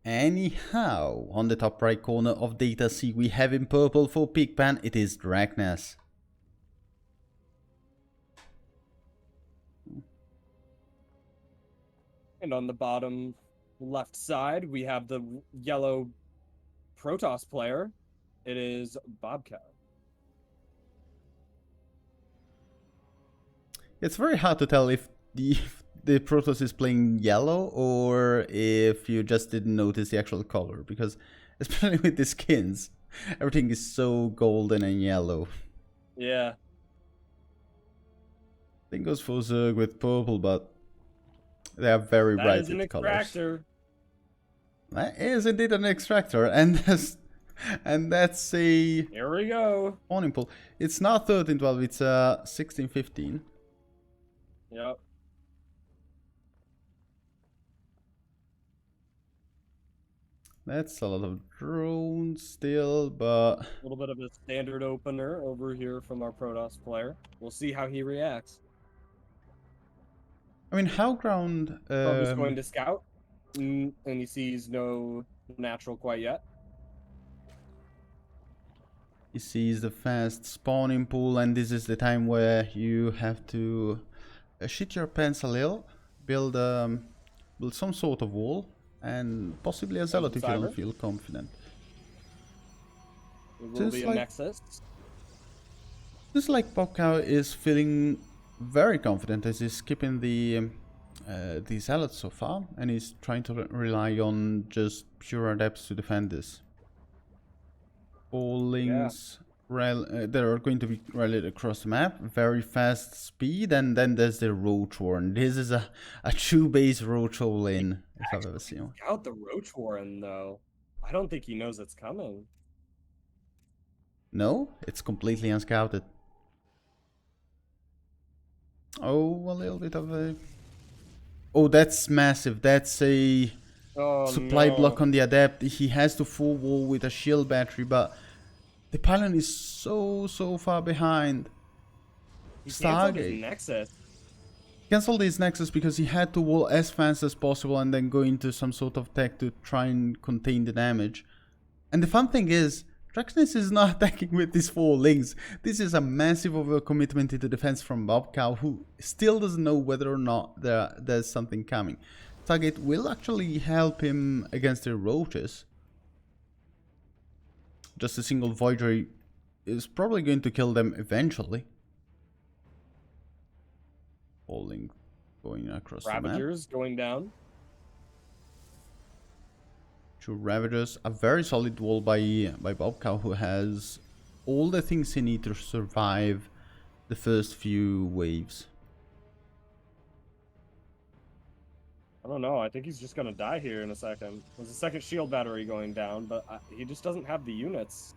Anyhow, on the top right corner of data C, we have in purple for PigPan, it is Draknas. And on the bottom left side, we have the yellow Protoss player. It is Bobcao. It's very hard to tell if the Protoss is playing yellow or if you just didn't notice the actual color, because especially with the skins, everything is so golden and yellow. Yeah. Thing goes for Zerg with purple, but they are very bright That is an extractor. That is indeed an extractor, and that's a... Here we go. Spawning pool. It's not 1312, it's 1615. Yep. That's a lot of drones still, but... A little bit of a standard opener over here from our Protoss player. We'll see how he reacts. I mean, how ground... Probe is going to scout, and he sees no natural quite yet. He sees the fast spawning pool, and this is the time where you have to shit your pants a little, build some sort of wall, and possibly a zealot if you don't feel confident. It will be a Nexus. Just like Bobcao is feeling very confident as he's skipping the zealots so far, and he's trying to rely on just pure adepts to defend this. Bowlings, they are going to be rallied across the map, very fast speed, and then there's the Roach Warren. This is a true base Roach Warren if I've ever seen one. Scout the Roach Warren though. I don't think he knows it's coming. No, it's completely unscouted. Oh, a little bit of a... Oh, that's massive. That's a supply block on the adept. He has to full wall with a shield battery, but the pylon is so far behind. He canceled his Nexus. Cancelled his Nexus because he had to wall as fast as possible and then go into some sort of tech to try and contain the damage. And the fun thing is, Draknas is not attacking with these 4 links. This is a massive overcommitment into defense from Bobcao, who still doesn't know whether or not there's something coming. Target will actually help him against the roaches. Just a single Void Ray is probably going to kill them eventually. Falling, going across the map. Ravagers going down. 2 Ravagers, a very solid wall by Bobcao, who has all the things he needs to survive the first few waves. I don't know. I think he's just going to die here in a second. There's a second shield battery going down, but he just doesn't have the units.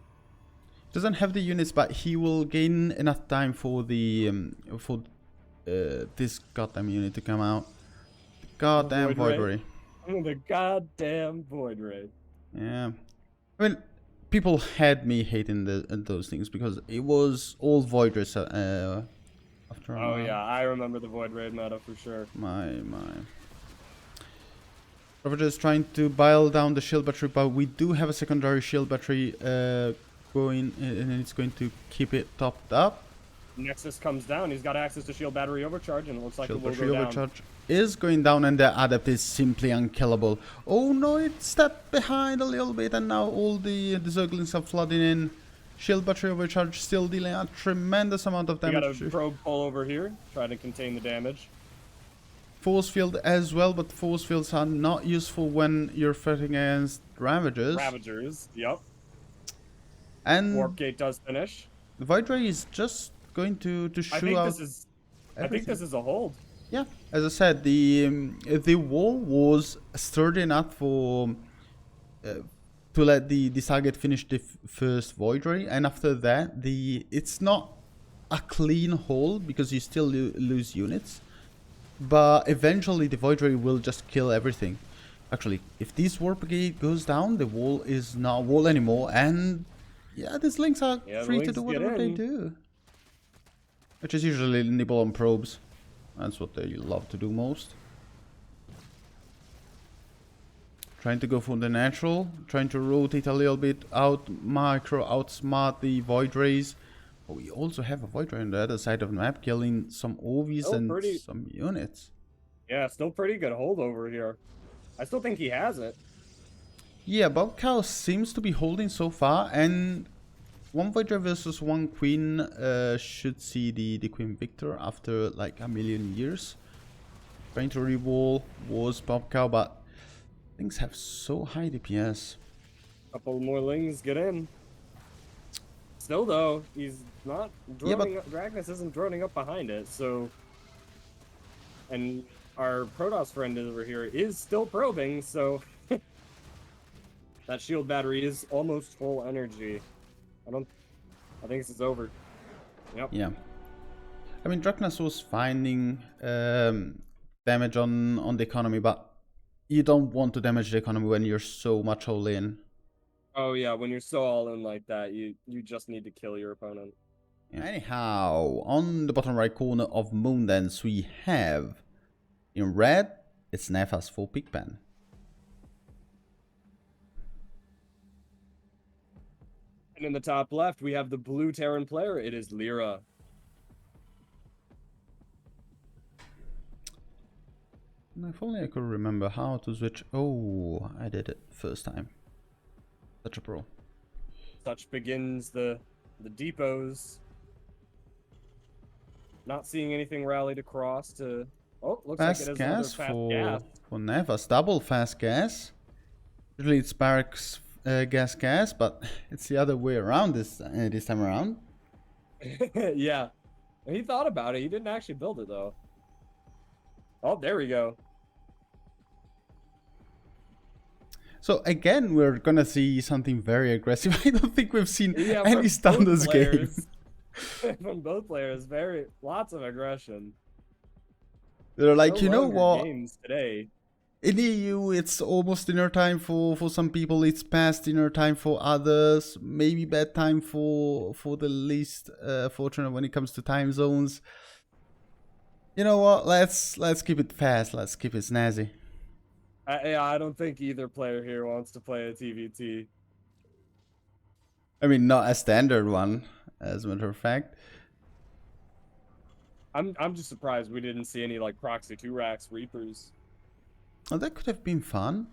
Doesn't have the units, but he will gain enough time for the this goddamn unit to come out. Goddamn Void Ray. The goddamn Void Ray. Yeah. I mean, people had me hating those things because it was all Void Rays after Oh yeah, I remember the Void Raid meta for sure. My. Ravager is trying to bile down the shield battery, but we do have a secondary shield battery going, and it's going to keep it topped up. Nexus comes down. He's got access to shield battery overcharge, and it looks like shield it will battery go overcharge down. Is going down, and the adept is simply unkillable. Oh no, it stepped behind a little bit, and now all the Zerglings are flooding in. Shield battery overcharge still dealing a tremendous amount of damage. We got a probe pull over here, trying to contain the damage. Force field as well, but force fields are not useful when you're fighting against Ravagers. Ravagers, yep. And Warp gate does finish. The Void Ray is just going to shoo out. I think this is a hold. Yeah, as I said, the wall was sturdy enough for to let the target finish the first Void Ray, and after that, it's not a clean hold because you still lose units. But eventually the Void Ray will just kill everything. Actually, if this Warp Gate goes down, the wall is not a wall anymore, and yeah, these links are free to do whatever they do. Which is usually nibble on probes. That's what they love to do most. Trying to go for the natural, trying to rotate a little bit, outsmart the Void Rays. But we also have a Void Ray on the other side of the map, killing some Ovis and some units. Yeah, still pretty good hold over here. I still think he has it. Yeah, Bobcao seems to be holding so far, and one Void Ray versus one Queen should see the Queen victor after like a million years. Trying to rewall was Bobcao, but things have so high DPS. Couple more lings get in. Still though, he's not droning up. Draknas isn't droning up behind it, so. And our Protoss friend over here is still probing, so. That shield battery is almost full energy. I think this is over. Yep. Yeah. I mean, Draknas was finding damage on the economy, but you don't want to damage the economy when you're so much all in. Oh yeah, when you're so all in like that, you just need to kill your opponent. Anyhow, on the bottom right corner of Moondance, we have in red, it's Nefas for PigPan. And in the top left, we have the blue Terran player. It is Lira. If only I could remember how to switch. Oh, I did it first time. Such a pro. Such begins the depots. Not seeing anything rallied across to. Oh, looks fast like it is gas fast gas for Nefas. Double fast gas. Usually it's barracks gas, but it's the other way around this time around. Yeah, he thought about it. He didn't actually build it though. Oh, there we go. So again, we're gonna see something very aggressive. I don't think we've seen any standards game. From both players, lots of aggression. They're like, you know what? Games today. In EU, it's almost dinner time for some people. It's past dinner time for others. Maybe bedtime for the least fortunate when it comes to time zones. You know what? Let's keep it fast. Let's keep it snazzy. I don't think either player here wants to play a TVT. I mean, not a standard one, as a matter of fact. I'm just surprised we didn't see any like proxy 2 racks Reapers. Oh, that could have been fun.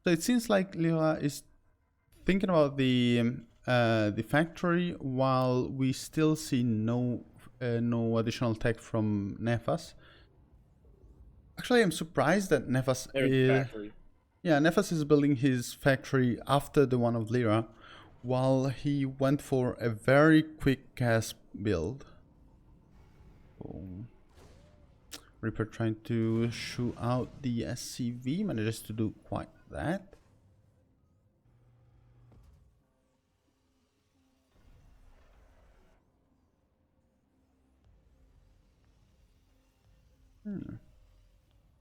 So it seems like Lira is thinking about the factory while we still see no additional tech from Nefas. Actually, I'm surprised that Nefas Nefas is building his factory after the one of Lira, while he went for a very quick gas build. Oh. Reaper trying to shoot out the SCV, manages to do quite that.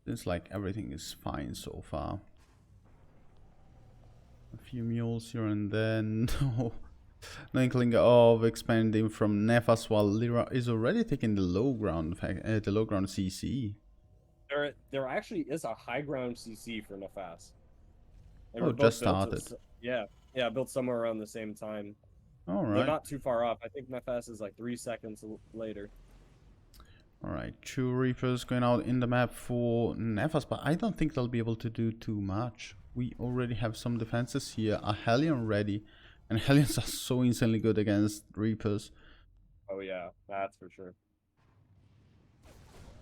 Seems like everything is fine so far. A few mules here and then. No inkling of expanding from Nefas, while Lira is already taking the low ground CC. There actually is a high ground CC for Nefas. Oh, just started. Built somewhere around the same time. All right. They're not too far off. I think Nefas is like 3 seconds later. All right, 2 Reapers going out in the map for Nefas, but I don't think they'll be able to do too much. We already have some defenses here. A Hellion ready. And Hellions are so insanely good against Reapers. Oh yeah, that's for sure.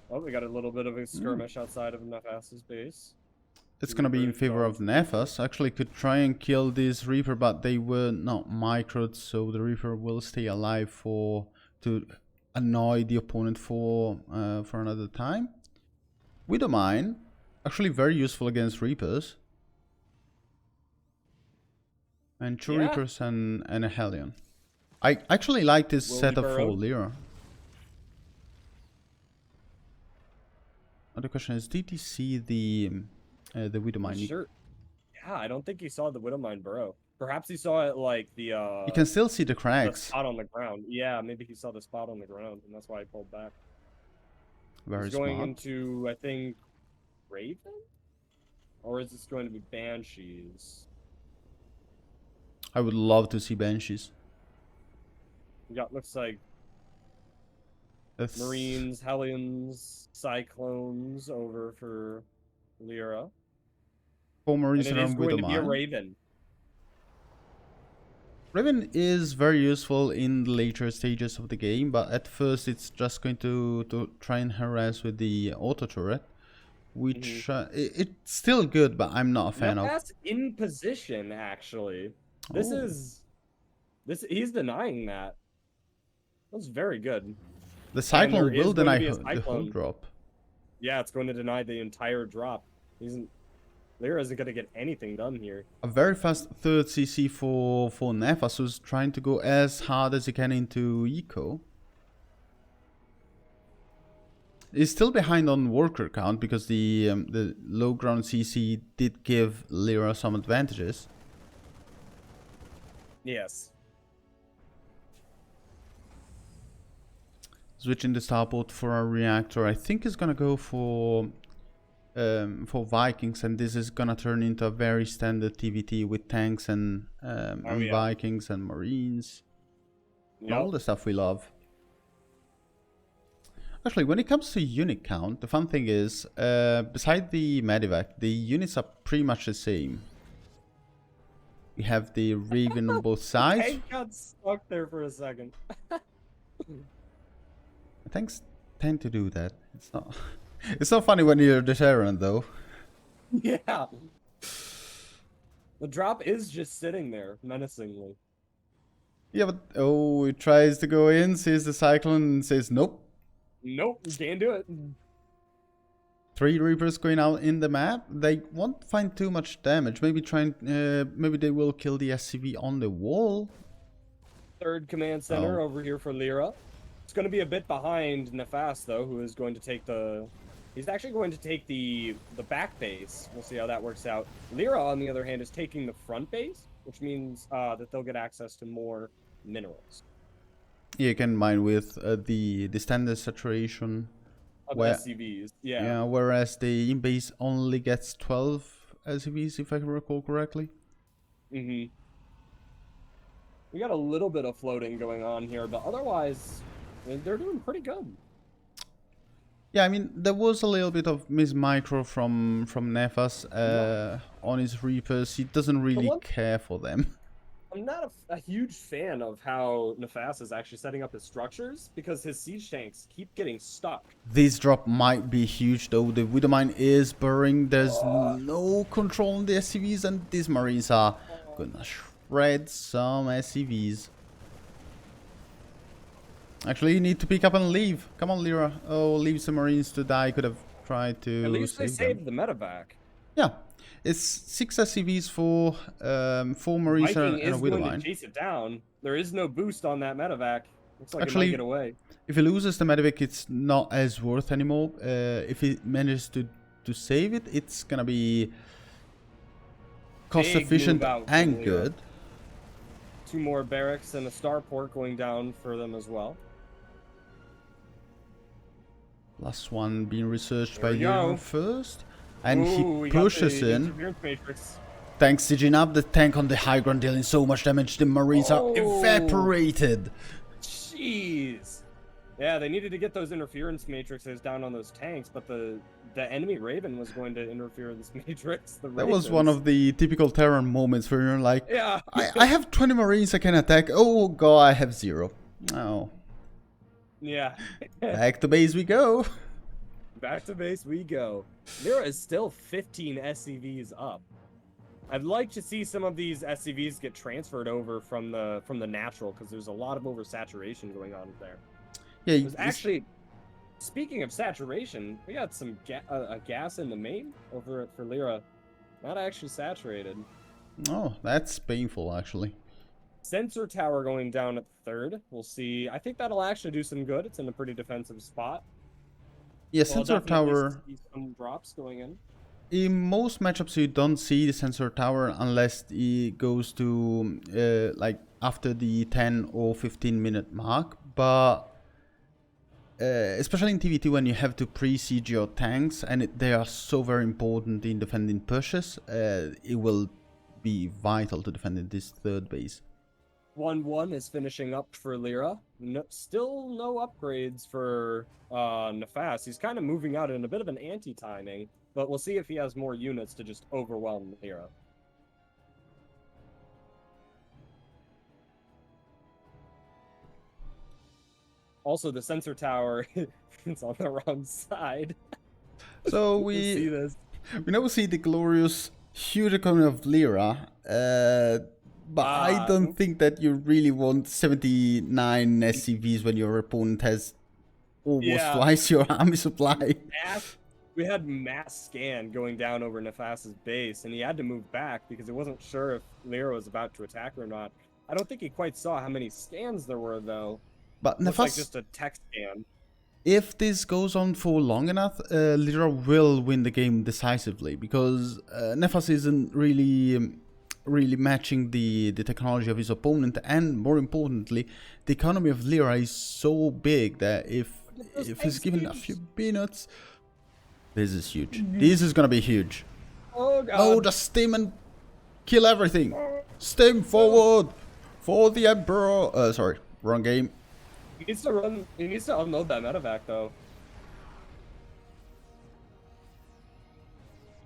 Oh, we got a little bit of a skirmish outside of Nefas's base. It's gonna be in favor of Nefas. Actually could try and kill this Reaper, but they were not microed, so the Reaper will stay alive to annoy the opponent for another time. Widowmine, actually very useful against Reapers. And 2 Reapers and a Hellion. I actually like this setup for Lira. The question is, did he see the Widowmine? Sure. Yeah, I don't think he saw the Widowmine burrow. Perhaps he saw it like the you can still see the cracks. The spot on the ground. Yeah, maybe he saw the spot on the ground, and that's why he pulled back. Very He's smart. going into, I think, Raven? Or is this going to be Banshees? I would love to see Banshees. Yeah, looks like That's... Marines, Hellions, Cyclones over for Lira. 4 Marines And it is around with going a to be a mine. Raven. Raven is very useful in the later stages of the game, but at first it's just going to try and harass with the auto turret, which it's still good, but I'm not a fan of. Nefas in position, actually. This Oh. is he's denying that. That's very good. The Cyclone will deny the whole Cyclone. drop. Yeah, it's going to deny the entire drop. Lira isn't going to get anything done here. A very fast 3rd CC for Nefas, who's trying to go as hard as he can into eco. He's still behind on worker count because the low ground CC did give Lira some advantages. Yes. Switching the starport for a reactor, I think is gonna go for Vikings, and this is gonna turn into a very standard TVT with tanks and Vikings and Marines. Yep. All the stuff we love. Actually, when it comes to unit count, the fun thing is, beside the Medivac, the units are pretty much the same. We have the Raven on both sides. I got stuck there for a second. Tanks tend to do that. It's not. It's not funny when you're the Terran, though. Yeah. The drop is just sitting there menacingly. Yeah, but oh, it tries to go in, sees the Cyclone, and says nope. Nope, can't do it. 3 Reapers going out in the map. They won't find too much damage. Maybe maybe they will kill the SCV on the wall. 3rd command center over here for Lira. It's going to be a bit behind Nefas, though, who is going to take the... He's actually going to take the back base. We'll see how that works out. Lira, on the other hand, is taking the front base, which means that they'll get access to more minerals. Yeah, you can mine with the standard saturation. Of SCVs, yeah. Yeah, whereas the in-base only gets 12 SCVs, if I recall correctly. We got a little bit of floating going on here, but otherwise... They're doing pretty good. Yeah, I mean, there was a little bit of mismicro from Nefas on his Reapers. He doesn't really care for them. I'm not a huge fan of how Nefas is actually setting up his structures because his siege tanks keep getting stuck. This drop might be huge, though. The Widowmine is burring. There's no control on the SCVs, and these Marines are gonna shred some SCVs. Actually, you need to pick up and leave. Come on, Lira. Oh, leave some Marines to die. Could have tried to At least they saved them. the medevac. Yeah. It's 6 SCVs for 4 Marines and a Widowmine. Viking is going to chase it down. There is no boost on that medevac. Looks like actually, it might get away. If he loses the medevac, it's not as worth anymore. If he manages to save it, it's gonna be cost efficient and good. 2 more barracks and a starport going down for them as well. Last one being researched by Lira first. And he pushes in. Tank sieging up the tank on the high ground, dealing so much damage. The Marines are evaporated. Jeez. Yeah, they needed to get those interference matrices down on those tanks, but the enemy Raven was going to interfere in this matrix. That was one of the typical Terran moments where you're like, yeah. I have 20 Marines I can attack. Oh god, I have 0. Oh. Yeah. Back to base we go. Back to base we go. There is still 15 SCVs up. I'd like to see some of these SCVs get transferred over from the natural, because there's a lot of oversaturation going on there. Yeah, there's actually, speaking of saturation, we got some gas in the main over for Lira. Not actually saturated. Oh, that's painful, actually. Sensor tower going down at 3rd. We'll see. I think that'll actually do some good. It's in a pretty defensive spot. Yeah, sensor tower. Some drops going in. In most matchups, you don't see the sensor tower unless it goes to like after the 10 or 15 minute mark. But especially in TVT when you have to pre-siege your tanks, and they are so very important in defending pushes, it will be vital to defend this third base. 1-1 is finishing up for Lira. Still no upgrades for Nefas. He's kind of moving out in a bit of an anti-timing, but we'll see if he has more units to just overwhelm Lira. Also, the sensor tower is on the wrong side. So we now see the glorious huge economy of Lira, but I don't think that you really want 79 SCVs when your opponent has almost twice your army supply. We had mass scan going down over Nefas's base, and he had to move back because he wasn't sure if Lira was about to attack or not. I don't think he quite saw how many scans there were, though. But Nefas, like just a tech scan. If this goes on for long enough, Lira will win the game decisively, because Nefas isn't really matching the technology of his opponent, and more importantly, the economy of Lira is so big that if he's given a few peanuts, this is huge. This is gonna be huge. Oh god! Oh, just stim and kill everything. Stim forward for the Emperor. Sorry, wrong game. He needs to run. He needs to unload that medevac though.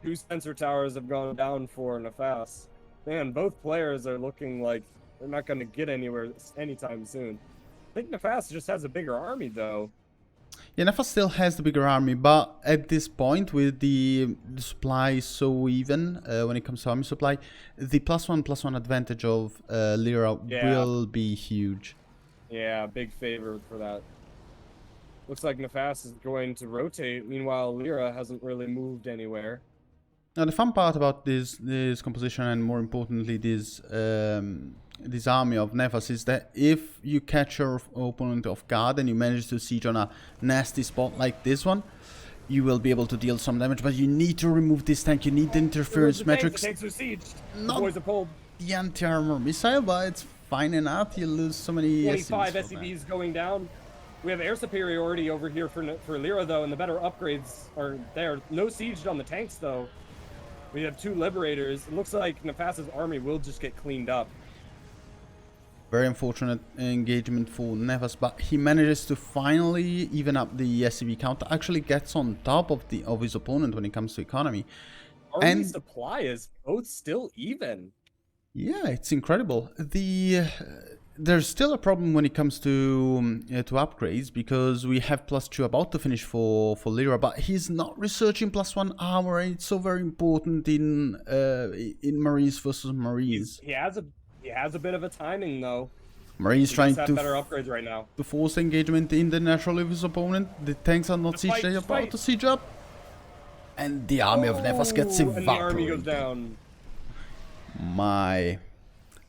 2 sensor towers have gone down for Nefas. Man, both players are looking like they're not going to get anywhere anytime soon. I think Nefas just has a bigger army though. Yeah, Nefas still has the bigger army, but at this point, with the supply so even when it comes to army supply, the +1/+1 advantage of Lira will be huge. Yeah, big favor for that. Looks like Nefas is going to rotate. Meanwhile, Lira hasn't really moved anywhere. Now, the fun part about this composition, and more importantly, this army of Nefas, is that if you catch your opponent off guard and you manage to siege on a nasty spot like this one, you will be able to deal some damage. But you need to remove this tank. You need the interference metrics. The tanks are sieged. Not the boys are pulled. The anti-armor missile, but it's fine enough. You lose so many 25 SCVs going down. We have air superiority over here for Lira, though, and the better upgrades are there. No siege on the tanks, though. We have 2 liberators. It looks like Nefas's army will just get cleaned up. Very unfortunate engagement for Nefas, but he manages to finally even up the SCV count. Actually gets on top of his opponent when it comes to economy. Army supply is both still even. Yeah, it's incredible. There's still a problem when it comes to upgrades, because we have +2 about to finish for Lira, but he's not researching +1 armor. It's so very important in Marines versus Marines. He has a bit of a timing though. Marines trying to better upgrades right now. To force engagement in the natural of his opponent. The tanks are not siege. They're about to siege up, and the army of Nefas gets evaporated. And the army goes down. My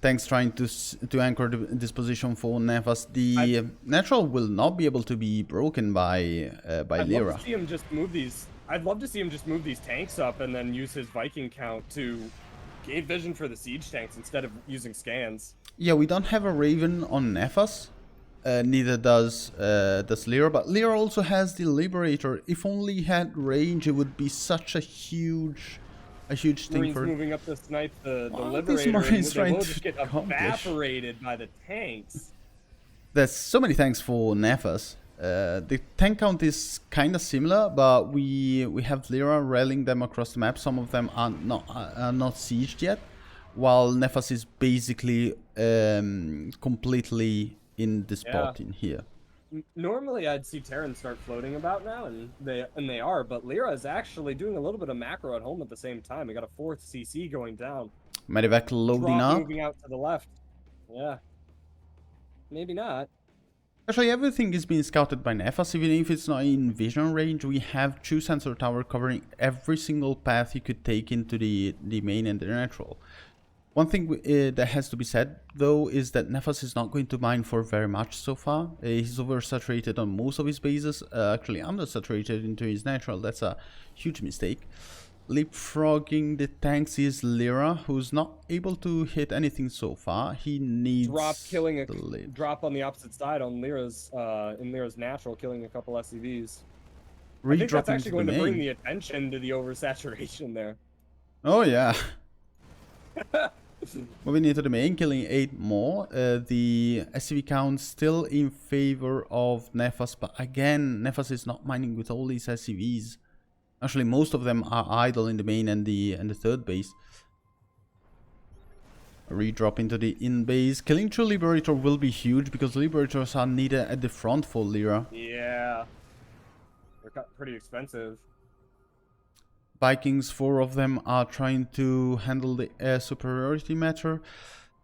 tanks trying to anchor this position for Nefas. The natural will not be able to be broken by Lira. I'd love to see him just move these. I'd love to see him just move these tanks up and then use his Viking count to gain vision for the siege tanks instead of using scans. Yeah, we don't have a Raven on Nefas. Neither does Lira, but Lira also has the Liberator. If only he had range, it would be such a huge thing. Marines for moving up to snipe the Liberator, and they will just get evaporated by the tanks. There's so many tanks for Nefas. The tank count is kind of similar, but we have Lira rallying them across the map. Some of them are not sieged yet, while Nefas is basically completely in the spot in here. Normally I'd see Terrans start floating about now, and they are, but Lira is actually doing a little bit of macro at home at the same time. We got a 4th CC going down. Medevac loading up. Moving out to the left. Yeah. Maybe not. Actually, everything is being scouted by Nefas, even if it's not in vision range. We have 2 sensor tower covering every single path you could take into the main and the natural. One thing that has to be said, though, is that Nefas is not going to mine for very much so far. He's oversaturated on most of his bases, actually undersaturated into his natural. That's a huge mistake. Leapfrogging the tanks is Lira, who's not able to hit anything so far. He needs killing a the lead. drop on the opposite side on Lira's in Lira's natural, killing a couple SCVs. I think that's Redropping actually to going the to bring main. the attention to the oversaturation there. Oh yeah. Moving into the main, killing 8 more. The SCV count still in favor of Nefas, but again, Nefas is not mining with all these SCVs. Actually, most of them are idle in the main and the third base. A redrop into the in base. Killing 2 Liberator will be huge because Liberators are needed at the front for Lira. Yeah. They're pretty expensive. Vikings, 4 of them are trying to handle the air superiority matter.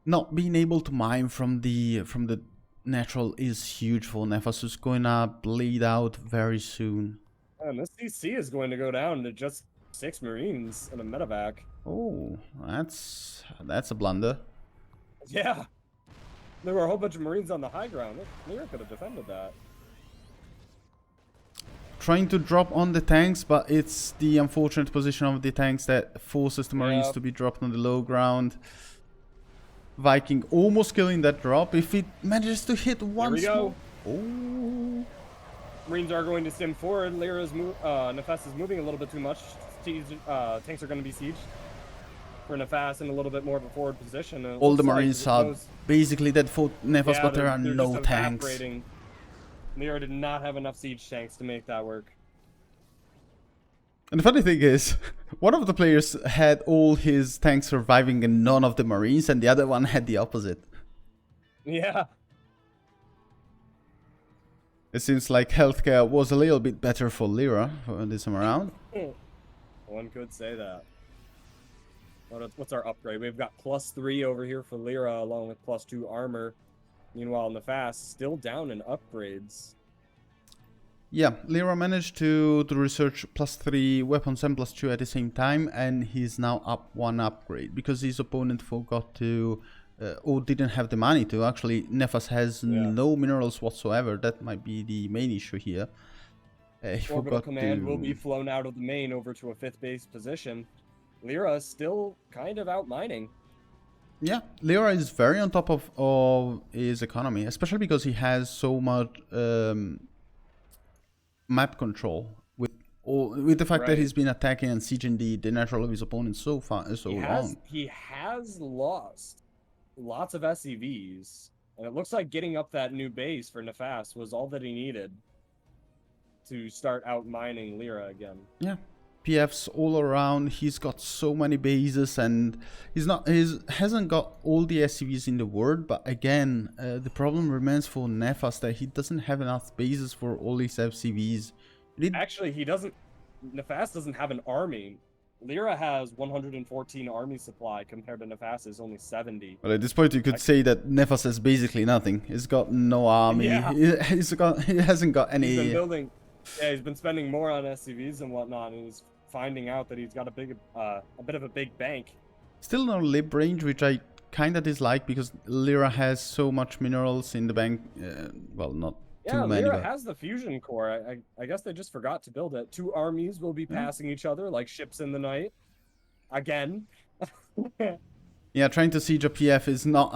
Not being able to mine from the natural is huge for Nefas, who's gonna bleed out very soon. And this CC is going to go down to just 6 Marines and a medevac. Oh, that's a blunder. Yeah. There were a whole bunch of Marines on the high ground. Lira could have defended that. Trying to drop on the tanks, but it's the unfortunate position of the tanks that forces the Marines to be dropped on the low ground. Viking almost killing that drop. If it manages to hit once more. Oh. Marines are going to stim forward. Nefas is moving a little bit too much. Tanks are going to be sieged. For Nefas in a little bit more of a forward position. All the Marines are basically dead for Nefas, but there are no tanks. Lira did not have enough siege tanks to make that work. And the funny thing is, one of the players had all his tanks surviving and none of the Marines, and the other one had the opposite. Yeah. It seems like healthcare was a little bit better for Lira this time around. One could say that. What's our upgrade? We've got +3 over here for Lira, along with +2 armor. Meanwhile, Nefas still down in upgrades. Yeah, Lira managed to research +3 weapons and +2 at the same time, and he's now up 1 upgrade because his opponent forgot to, or didn't have the money to. Actually, Nefas has no minerals whatsoever. That might be the main issue here. He Orbital forgot command to... will be flown out of the main over to a 5th base position. Lira is still kind of out mining. Yeah, Lira is very on top of his economy, especially because he has so much map control with the fact that he's been attacking and sieging the natural of his opponent so long. He has lost lots of SCVs, and it looks like getting up that new base for Nefas was all that he needed to start out mining Lira again. Yeah. PFs all around. He's got so many bases, and hasn't got all the SCVs in the world. But again, the problem remains for Nefas that he doesn't have enough bases for all these SCVs. Actually, he doesn't. Nefas doesn't have an army. Lira has 114 army supply compared to Nefas's only 70. But at this point, you could say that Nefas has basically nothing. He's got no army. Yeah. He hasn't got any. He's been building. Yeah, he's been spending more on SCVs and whatnot, and he's finding out that he's got a bit of a big bank. Still no lib range, which I kind of dislike because Lira has so much minerals in the bank. Well, not too many. Lira has the fusion core. I guess they just forgot to build it. 2 armies will be passing each other like ships in the night. Again. Yeah, trying to siege a PF is not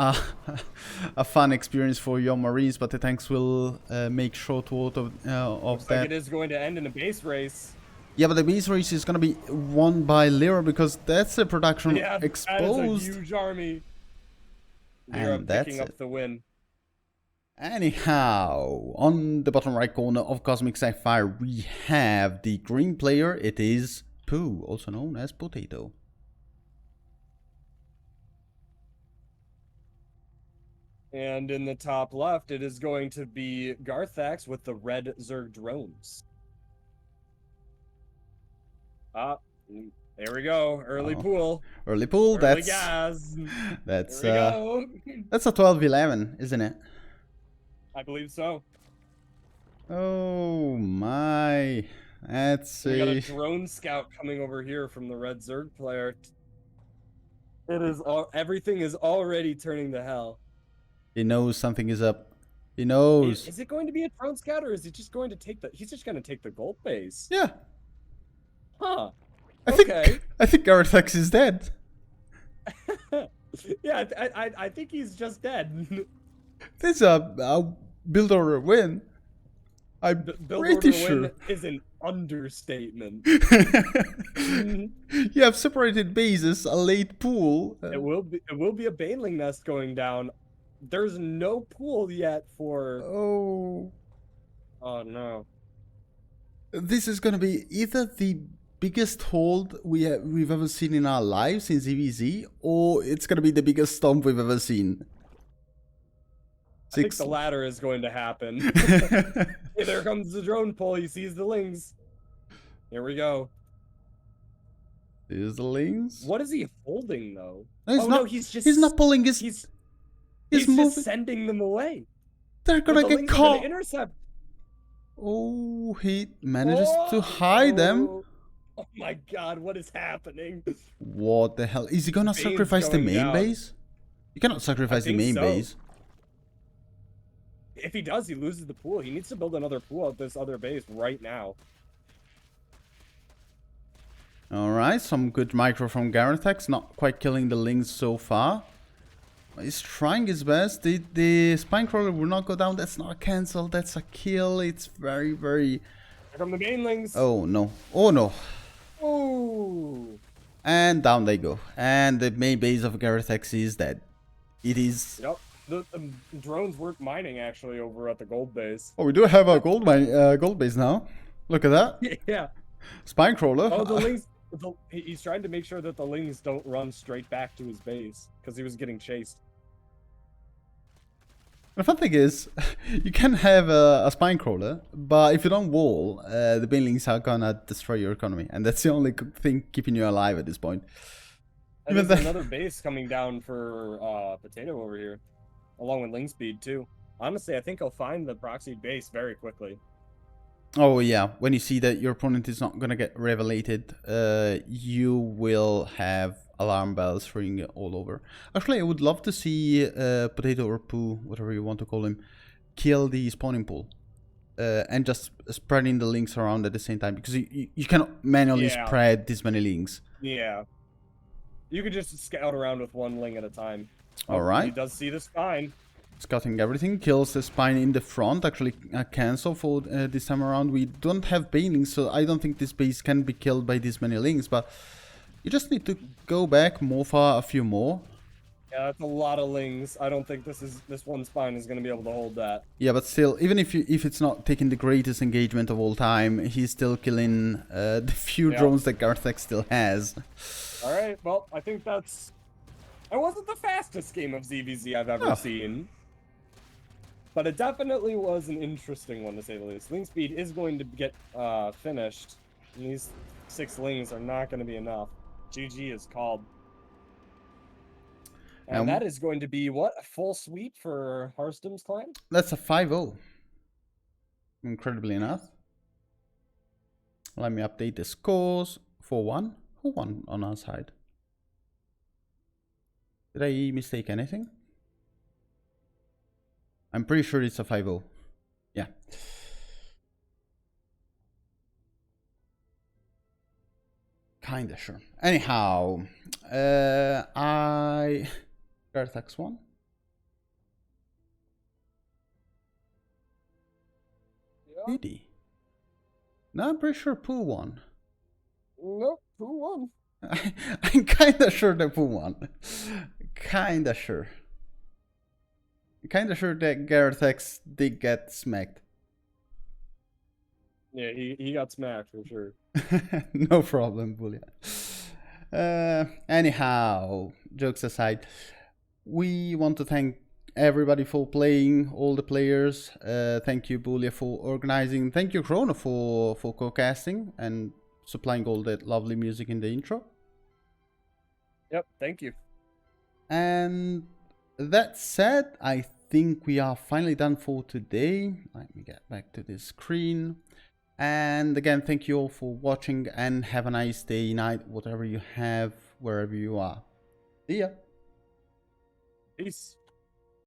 a fun experience for your Marines, but the tanks will make short work of Looks that. like it is going to end in a base race. Yeah, but the base race is going to be won by Lira because that's a production exposed. That is a huge army. Lira picking up the win. Anyhow, on the bottom right corner of Cosmic Sapphire, we have the green player. It is Pooh, also known as Potato. And in the top left, it is going to be Garethax with the red Zerg drones. There we go. Early pool. Early pool. Early gas. That's there we go. That's a 12-11, isn't it? I believe so. Oh my. That's we got a drone scout coming over here from the red Zerg player. Everything is already turning to hell. He knows something is up. He knows. Is it going to be a drone scout, or is he just going to take the? He's just going to take the gold base. Yeah. Huh. I Okay. think Garethax is dead. Yeah, I think he's just dead. This is a build order win. I'm Build pretty order sure. win is an understatement. You have separated bases, a late pool. It will be a baneling nest going down. There's no pool yet for. Oh, Oh no. this is gonna be either the biggest hold we've ever seen in our lives in ZVZ, or it's gonna be the biggest stomp we've ever seen. I think the latter is going to happen. Hey, there comes the drone pull. He sees the lings. Here we go. Here's the lings. What is he holding though? No, he's not. No, He's not pulling. He's moving. just sending them away. They're gonna get caught. Gonna intercept. Oh, he manages to hide them. Oh my god, what is happening? What the hell? Is he gonna sacrifice the main base? You cannot sacrifice the main base. If he does, he loses the pool. He needs to build another pool at this other base right now. Alright, some good micro from Garethax. Not quite killing the lings so far. He's trying his best. The spine crawler will not go down. That's not a cancel. That's a kill. It's very, very... Here come the banelings. Oh no. Oh no. Oh. And down they go. And the main base of Garethax is dead. It is... Yep. The drones weren't mining actually over at the gold base. Oh, we do have a gold base now. Look at that. Yeah. Spine crawler. Oh, the lings. He's trying to make sure that the lings don't run straight back to his base because he was getting chased. The fun thing is, you can have a spine crawler, but if you don't wall, the banelings are gonna destroy your economy, and that's the only thing keeping you alive at this point. And there's another base coming down for Potato over here, along with Ling Speed too. Honestly, I think he'll find the proxy base very quickly. Oh yeah, when you see that your opponent is not gonna get revelated, you will have alarm bells ringing all over. Actually, I would love to see Potato or Poo, whatever you want to call him, kill the spawning pool. And just spreading the links around at the same time, because you cannot manually spread this many links. Yeah. You could just scout around with one ling at a time. Alright. He does see the spine. Scouting everything, kills the spine in the front, actually a cancel for this time around. We don't have banelings, so I don't think this base can be killed by this many lings, but you just need to go back, morph a few more. Yeah, that's a lot of lings. I don't think this one spine is going to be able to hold that. Yeah, but still, even if it's not taking the greatest engagement of all time, he's still killing the few drones that Garethax still has. Alright, well, I think that's... It wasn't the fastest game of ZVZ I've ever seen. But it definitely was an interesting one, to say the least. Ling speed is going to get finished. And these 6 lings are not going to be enough. GG is called. And that is going to be, what, a full sweep for Harstom's clan? That's a 5-0. Incredibly enough. Let me update the scores. 4-1. Who won on our side? Did I mistake anything? I'm pretty sure it's a 5-0. Yeah. Kinda sure. Anyhow, Garethax won. Yeah. Did he? No, I'm pretty sure Pooh won. Nope, Pooh won. I'm kinda sure that Pooh won. Kinda sure. Kinda sure that Garethax did get smacked. Yeah, he got smacked for sure. No problem, Bullia. Anyhow, jokes aside, we want to thank everybody for playing, all the players. Thank you, Bullia, for organizing. Thank you, Chrono, for co-casting and supplying all that lovely music in the intro. Yep, thank you. And that said, I think we are finally done for today. Let me get back to this screen. And again, thank you all for watching and have a nice day, night, whatever you have, wherever you are. See ya. Peace.